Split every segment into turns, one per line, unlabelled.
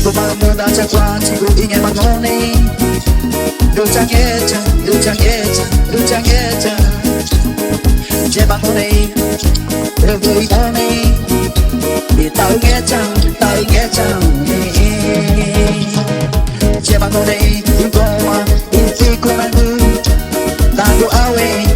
고 마음은 아차과지고 이게만 오네 루장해자 제발 오네 여기 오네 이 따우게자 제발 오네 이거와 인피고만 나도 아웨이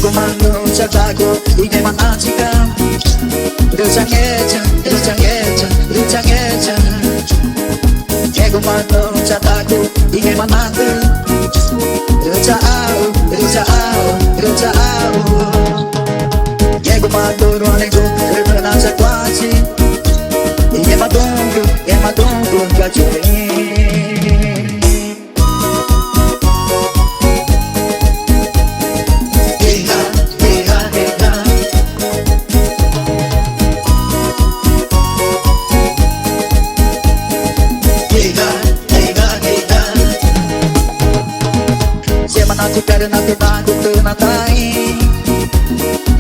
예고만 놓자고 이게만 아직은 루장해자 예고만 놓자고 이게만 안돼 루자아우 예고만 놓으라고 얼마나 자꾸하지 이게만 동구까지 Pero não te pago tu na tai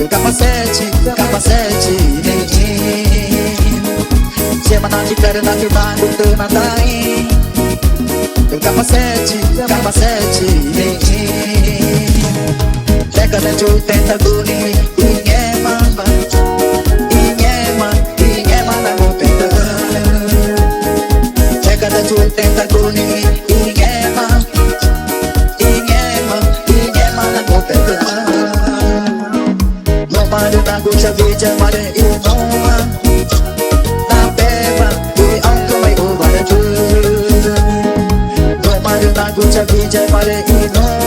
Capacete Semana de quero não te pago tu na tai Capacete Década de 80 guni Inhema na gopeta Década de 80 guni Inhema Mare na gucha vija mare inoma Na beba ui auto mai ovara tu No mare na gucha vija mare inoma